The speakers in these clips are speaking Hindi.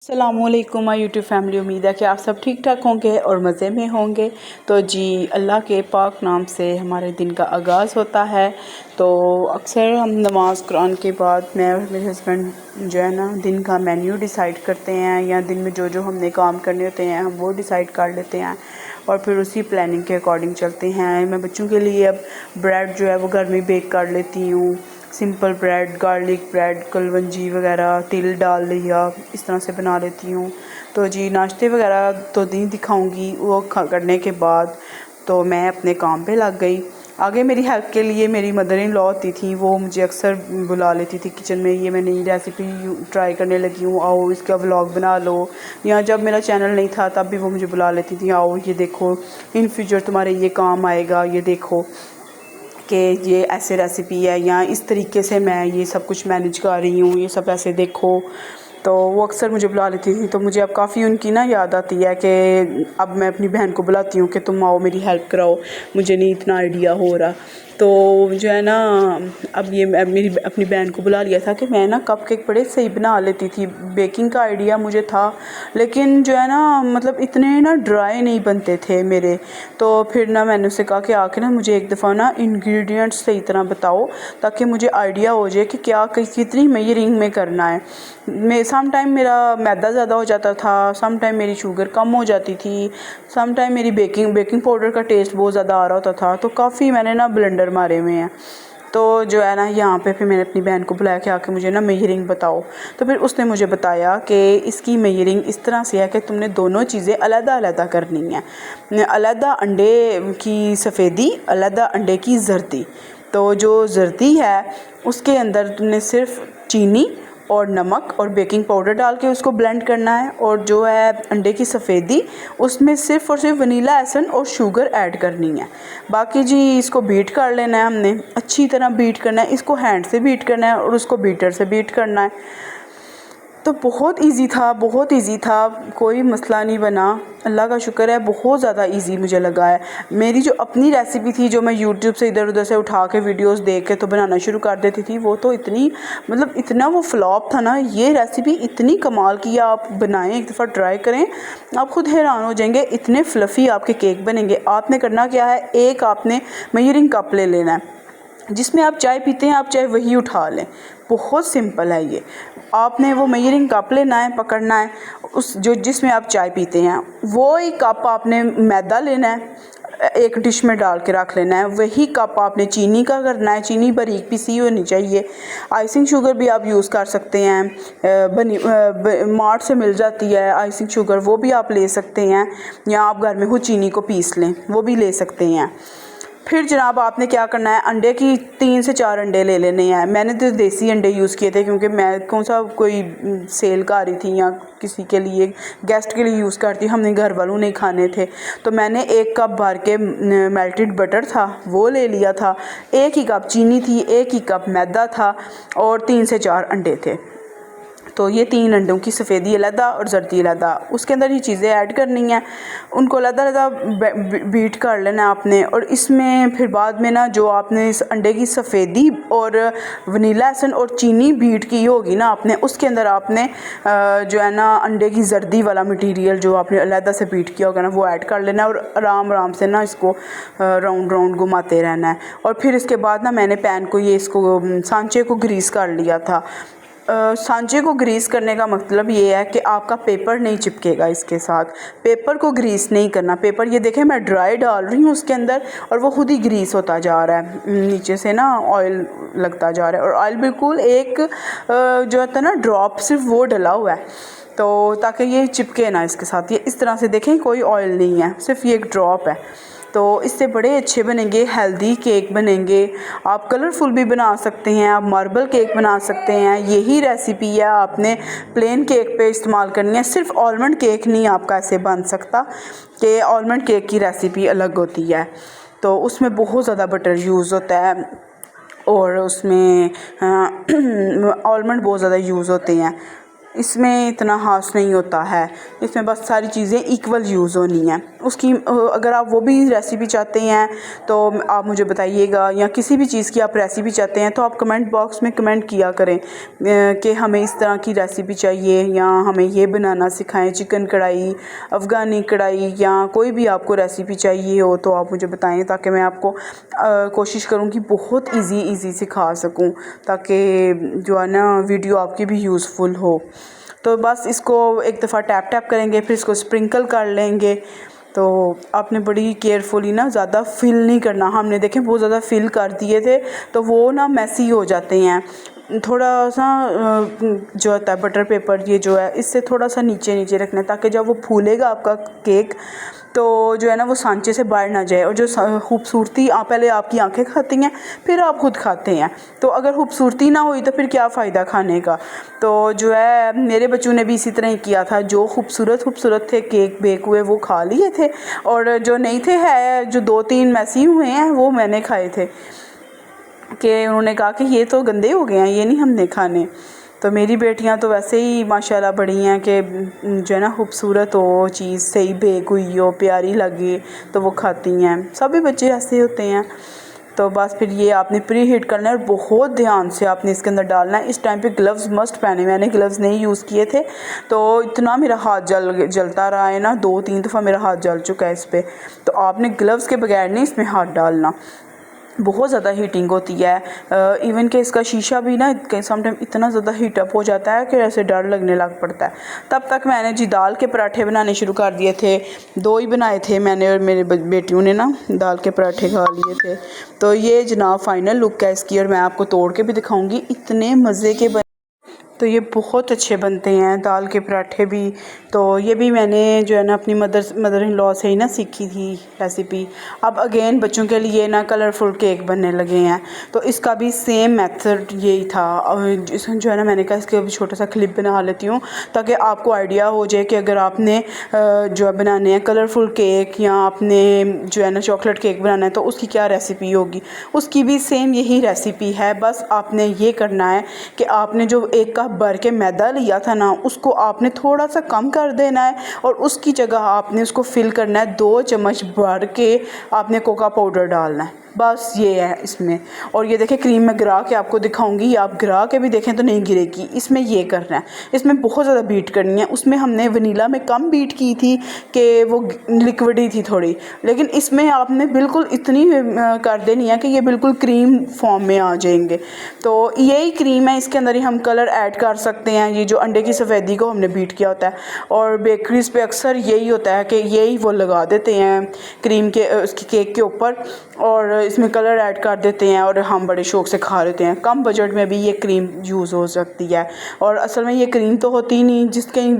अस्सलामुअलैकुम माय यूट्यूब फैमिली। उम्मीद है कि आप सब ठीक ठाक होंगे और मज़े में होंगे। तो जी अल्लाह के पाक नाम से हमारे दिन का आगाज़ होता है। तो अक्सर हम नमाज़ कुरान के बाद मैं और मेरे हस्बैंड जो है ना दिन का मेन्यू डिसाइड करते हैं, या दिन में जो जो हमने काम करने होते हैं हम वो डिसाइड कर लेते हैं और फिर उसी प्लानिंग के अकॉर्डिंग चलते हैं। मैं बच्चों के लिए अब ब्रेड जो है वो घर में बेक कर लेती हूँ। Simple bread, garlic bread, kalonji वगैरह तिल डाल लिया, इस तरह से बना लेती हूँ। तो जी नाश्ते वगैरह तो नहीं दिखाऊंगी, वो करने के बाद तो मैं अपने काम पे लग गई। आगे मेरी हेल्प के लिए मेरी मदर इन लॉ होती थी, वो मुझे अक्सर बुला लेती थी किचन में। ये मैं नई रेसिपी ट्राई करने लगी हूँ, आओ इसका व्लॉग बना लो। या जब मेरा चैनल नहीं था तब भी वो मुझे बुला लेती थी, आओ ये देखो इन फ्यूचर तुम्हारे ये काम आएगा, ये देखो कि ये ऐसे रेसिपी है, या इस तरीके से मैं ये सब कुछ मैनेज कर रही हूँ, ये सब ऐसे देखो। तो वो अक्सर मुझे बुला लेती थी। तो मुझे अब काफ़ी उनकी ना याद आती है कि अब मैं अपनी बहन को बुलाती हूँ कि तुम आओ मेरी हेल्प कराओ, मुझे नहीं इतना आइडिया हो रहा। तो जो है ना अब ये मेरी अपनी बहन को बुला लिया था कि मैं ना कपकेक बड़े सही बना लेती थी। बेकिंग का आइडिया मुझे था, लेकिन जो है ना मतलब इतने ना ड्राई नहीं बनते थे मेरे। तो फिर ना मैंने उससे कहा कि आके ना मुझे एक दफ़ा ना इंग्रेडिएंट्स सही तरह बताओ, ताकि मुझे आइडिया हो जाए कि क्या कितनी मेजरिंग में करना है। मैं सम टाइम मेरा मैदा ज़्यादा हो जाता था, सम टाइम मेरी शुगर कम हो जाती थी, सम टाइम मेरी बेकिंग पाउडर का टेस्ट बहुत ज़्यादा आ रहा होता था। तो काफ़ी मैंने ना ब्लेंडर मारे हुए हैं। तो जो है ना यहाँ पे फिर मैंने अपनी बहन को बुलाया कि आके मुझे ना मेजरिंग बताओ। तो फिर उसने मुझे बताया कि इसकी मेजरिंग इस तरह से है कि तुमने दोनों चीज़ें अलग-अलग करनी है। अलग अंडे की सफ़ेदी, अलग अंडे की जर्दी। तो जो जर्दी है उसके अंदर तुमने सिर्फ चीनी और नमक और बेकिंग पाउडर डाल के उसको ब्लेंड करना है, और जो है अंडे की सफ़ेदी उसमें सिर्फ और सिर्फ वनीला एसेंस और शुगर ऐड करनी है। बाकी जी इसको बीट कर लेना है, हमने अच्छी तरह बीट करना है, इसको हैंड से बीट करना है और उसको बीटर से बीट करना है। तो बहुत इजी था, बहुत इजी था, कोई मसला नहीं बना। अल्लाह का शुक्र है, बहुत ज़्यादा इजी मुझे लगा है। मेरी जो अपनी रेसिपी थी जो मैं यूट्यूब से इधर उधर से उठा के वीडियोस देख के तो बनाना शुरू कर देती थी, वो तो इतनी मतलब इतना वो फ्लॉप था ना। ये रेसिपी इतनी कमाल की, आप बनाएं, एक दफ़ा ट्राई करें, आप खुद हैरान हो जाएंगे, इतने फ्लफ़ी आपके केक बनेंगे। आपने करना क्या है, एक आपने मेजरिंग कप ले लेना है, जिसमें आप चाय पीते हैं आप चाय वही उठा लें। बहुत सिंपल है ये। आपने वो मेजरिंग कप लेना है, पकड़ना है, उस जो जिसमें आप चाय पीते हैं वो ही कप आपने मैदा लेना है, एक डिश में डाल के रख लेना है। वही कप आपने चीनी का करना है, चीनी बारीक पिसी होनी चाहिए। आइसिंग शुगर भी आप यूज़ कर सकते हैं, मार्ट से मिल जाती है आइसिंग शुगर, वो भी आप ले सकते हैं, या आप घर में खुद चीनी को पीस लें, वो भी ले सकते हैं। फिर जनाब आपने क्या करना है, अंडे की 3 से 4 अंडे ले लेने हैं। मैंने तो देसी अंडे यूज़ किए थे, क्योंकि मैं कौन सा कोई सेल कर रही थी या किसी के लिए गेस्ट के लिए यूज़ करती, हमने घर वालों नहीं खाने थे। तो मैंने 1 कप भर के मेल्टेड बटर था वो ले लिया था, 1 ही कप चीनी थी, 1 ही कप मैदा था, और 3 से 4 अंडे थे। तो ये 3 अंडों की सफ़ेदी अलहदा और जर्दी अलहदा, उसके अंदर ये चीज़ें ऐड करनी हैं, उनको अलहदा बीट कर लेना है आपने। और इसमें फिर बाद में ना जो आपने इस अंडे की सफ़ेदी और वनीला एसेंस और चीनी बीट की होगी ना आपने, उसके अंदर आपने जो है ना अंडे की जर्दी वाला मटीरियल जो आपने अलहदा से बीट किया होगा ना वो ऐड कर लेना है, और आराम आराम से ना इसको राउंड राउंड घुमाते रहना है। और फिर इसके बाद ना मैंने पैन को इसको सांचे को ग्रीस कर लिया था। सांचे को ग्रीस करने का मतलब ये है कि आपका पेपर नहीं चिपकेगा इसके साथ। पेपर को ग्रीस नहीं करना। पेपर ये देखें मैं ड्राई डाल रही हूँ उसके अंदर, और वो खुद ही ग्रीस होता जा रहा है, नीचे से ना ऑयल लगता जा रहा है, और ऑयल बिल्कुल एक जो होता है ना ड्रॉप, सिर्फ वो डला हुआ है, तो ताकि ये चिपके ना इसके साथ। ये इस तरह से देखें, कोई ऑयल नहीं है, सिर्फ ये एक ड्रॉप है। तो इससे बड़े अच्छे बनेंगे, हेल्दी केक बनेंगे। आप कलरफुल भी बना सकते हैं, आप मार्बल केक बना सकते हैं। यही रेसिपी है आपने प्लेन केक पे इस्तेमाल करनी है। सिर्फ आलमंड केक नहीं आपका ऐसे बन सकता, कि आलमंड केक की रेसिपी अलग होती है, तो उसमें बहुत ज़्यादा बटर यूज़ होता है, और उसमें आलमंड बहुत ज़्यादा यूज़ होते हैं। इसमें इतना हास नहीं होता है, इसमें बस सारी चीज़ें इक्वल यूज़ होनी हैं। उसकी अगर आप वो भी रेसिपी चाहते हैं तो आप मुझे बताइएगा, या किसी भी चीज़ की आप रेसिपी चाहते हैं तो आप कमेंट बॉक्स में कमेंट किया करें कि हमें इस तरह की रेसिपी चाहिए, या हमें ये बनाना सिखाएं, चिकन कढ़ाई, अफ़गानी कढ़ाई, या कोई भी आपको रेसिपी चाहिए हो तो आप मुझे बताएं, ताकि मैं आपको कोशिश करूँ कि बहुत ईज़ी सिखा सकूँ, ताकि जो है ना वीडियो आपकी भी यूज़फुल हो। तो बस इसको एक दफ़ा टैप टैप करेंगे, फिर इसको स्प्रिंकल कर लेंगे। तो आपने बड़ी केयरफुली ना, ज़्यादा फिल नहीं करना। हमने देखें बहुत ज़्यादा फिल कर दिए थे तो वो ना मैसी हो जाते हैं। थोड़ा सा जो होता है बटर पेपर, ये जो है इससे थोड़ा सा नीचे नीचे रखना है, ताकि जब वो फूलेगा आपका केक तो जो है ना वो सांचे से बाहर ना जाए। और जो खूबसूरती पहले आपकी आंखें खाती हैं फिर आप खुद खाते हैं, तो अगर खूबसूरती ना हुई तो फिर क्या फ़ायदा खाने का। तो जो है मेरे बच्चों ने भी इसी तरह ही किया था, जो खूबसूरत थे केक बेक हुए वो खा लिए थे, और जो नहीं थे है जो 2-3 मैसी हुए हैं वो मैंने खाए थे, कि उन्होंने कहा कि ये तो गंदे हो गए हैं, ये नहीं हमने खाने। तो मेरी बेटियां तो वैसे ही माशाल्लाह बड़ी हैं कि जो है ना खूबसूरत हो चीज़, सही बेक हुई हो, प्यारी लगे तो वो खाती हैं। सभी बच्चे ऐसे होते हैं। तो बस फिर ये आपने प्री हीट करना है और बहुत ध्यान से आपने इसके अंदर डालना है। इस टाइम पे ग्लव्स मस्ट पहने, मैंने ग्लव्स नहीं यूज़ किए थे तो इतना मेरा हाथ जलता रहा है ना, 2-3 दफ़ा मेरा हाथ जल चुका है इस पर। तो आपने ग्लव्स के बगैर नहीं इसमें हाथ डालना, बहुत ज़्यादा हीटिंग होती है। इवन कि इसका शीशा भी ना समटाइम इतना ज़्यादा हीटअप हो जाता है कि ऐसे डर लगने लग पड़ता है। तब तक मैंने जी दाल के पराठे बनाने शुरू कर दिए थे। 2 ही बनाए थे मैंने और मेरे बेटियों ने ना, दाल के पराठे खा लिए थे। तो ये जनाब फाइनल लुक है इसकी, और मैं आपको तोड़ के भी दिखाऊंगी, इतने मज़े के तो ये बहुत अच्छे बनते हैं दाल के पराठे भी। तो ये भी मैंने जो है ना अपनी मदर इन लॉ से ही ना सीखी थी रेसिपी। अब अगेन बच्चों के लिए ना कलरफुल केक बनने लगे हैं, तो इसका भी सेम मेथड यही था। इसमें जो है ना मैंने कहा इसके अभी छोटा सा क्लिप बना लेती हूँ, ताकि आपको आइडिया हो जाए कि अगर आपने जो है बनाने हैं कलरफुल केक, या आपने जो है ना चॉकलेट केक बनाना है तो उसकी क्या रेसिपी होगी। उसकी भी सेम यही रेसिपी है, बस आपने ये करना है कि आपने जो 1 कप भर के मैदा लिया था ना, उसको आपने थोड़ा सा कम कर देना है, और उसकी जगह आपने उसको फिल करना है। 2 चम्मच भर के आपने कोका पाउडर डालना है, बस ये है इसमें। और ये देखें क्रीम में गिरा के आपको दिखाऊंगी, आप गिरा के भी देखें तो नहीं गिरेगी। इसमें ये करना है, इसमें बहुत ज़्यादा बीट करनी है। उसमें हमने वनीला में कम बीट की थी कि वो लिक्विड ही थी थोड़ी, लेकिन इसमें आपने बिल्कुल इतनी कर देनी है कि ये बिल्कुल क्रीम फॉर्म में आ जाएंगे। तो यही क्रीम है, इसके अंदर ही हम कलर ऐड कर सकते हैं। ये जो अंडे की सफ़ेदी को हमने बीट किया होता है, और बेकरीज़ पे अक्सर यही होता है कि यही वो लगा देते हैं क्रीम के उसकी केक के ऊपर, और इसमें कलर ऐड कर देते हैं, और हम बड़े शौक़ से खा लेते हैं। कम बजट में भी ये क्रीम यूज़ हो सकती है, और असल में ये क्रीम तो होती ही नहीं।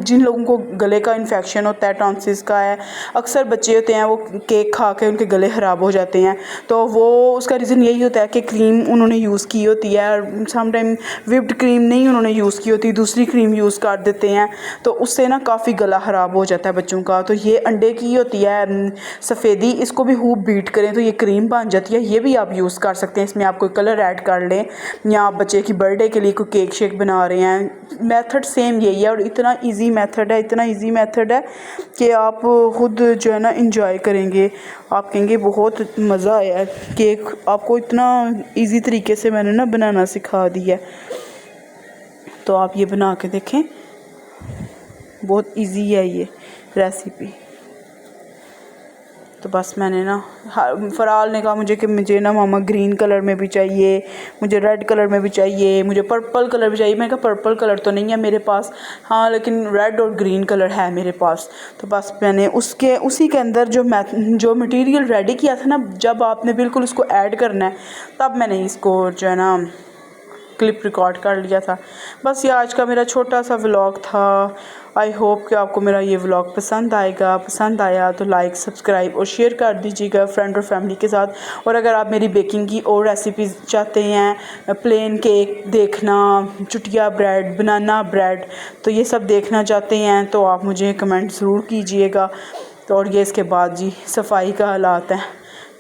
जिन लोगों को गले का इन्फेक्शन होता है, टॉन्सिस का है, अक्सर बच्चे होते हैं वो केक खा के उनके गले ख़राब हो जाते हैं, तो वो उसका रीज़न यही होता है कि क्रीम उन्होंने यूज़ की होती है, और समटाइम विप्ड क्रीम नहीं उन्होंने यूज़ की होती, दूसरी क्रीम यूज़ कर देते हैं, तो उससे ना काफ़ी गला ख़राब हो जाता है बच्चों का। तो ये अंडे की होती है सफ़ेदी, इसको भी खूब बीट करें तो ये क्रीम बन जाती है। ये भी आप यूज़ कर सकते हैं, इसमें आप कोई कलर ऐड कर लें, या आप बच्चे की बर्थडे के लिए कोई केक शेक बना रहे हैं। मेथड सेम यही है, और इतना इजी मेथड है, इतना इजी मेथड है कि आप खुद जो है ना इंजॉय करेंगे। आप कहेंगे बहुत मज़ा आया है, केक आपको इतना इजी तरीके से मैंने ना बनाना सिखा दिया है। तो आप ये बना के देखें, बहुत इजी है ये रेसिपी। तो बस मैंने ना फ़राल ने कहा मुझे ना मामा ग्रीन कलर में भी चाहिए, मुझे रेड कलर में भी चाहिए, मुझे पर्पल कलर भी चाहिए। मैंने कहा पर्पल कलर तो नहीं है मेरे पास, हाँ लेकिन रेड और ग्रीन कलर है मेरे पास। तो बस मैंने उसी के अंदर जो मटेरियल रेडी किया था ना, जब आपने बिल्कुल उसको ऐड करना है तब मैंने इसको जो है ना क्लिप रिकॉर्ड कर लिया था। बस ये आज का मेरा छोटा सा व्लॉग था। आई होप कि आपको मेरा ये व्लॉग पसंद आएगा। पसंद आया तो लाइक, सब्सक्राइब और शेयर कर दीजिएगा फ्रेंड और फैमिली के साथ। और अगर आप मेरी बेकिंग की और रेसिपीज़ चाहते हैं, प्लेन केक देखना, चुटिया ब्रेड, बनाना ब्रेड, तो ये सब देखना चाहते हैं तो आप मुझे कमेंट ज़रूर कीजिएगा। तो और ये इसके बाद जी सफाई का हालात है,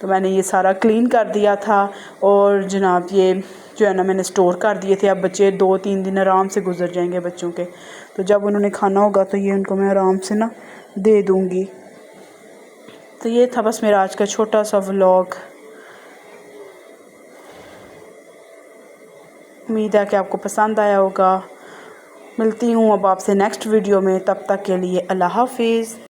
तो मैंने ये सारा क्लीन कर दिया था, और जनाब ये जो है ना मैंने स्टोर कर दिए थे। अब बच्चे 2-3 दिन आराम से गुजर जाएंगे बच्चों के। तो तो जब उन्होंने खाना होगा तो ये उनको मैं आराम से ना दे दूँगी। तो ये था बस मेरा आज का छोटा सा व्लॉग। उम्मीद है कि आपको पसंद आया होगा। मिलती हूँ अब आपसे नेक्स्ट वीडियो में, तब तक के लिए अल्लाह हाफिज़।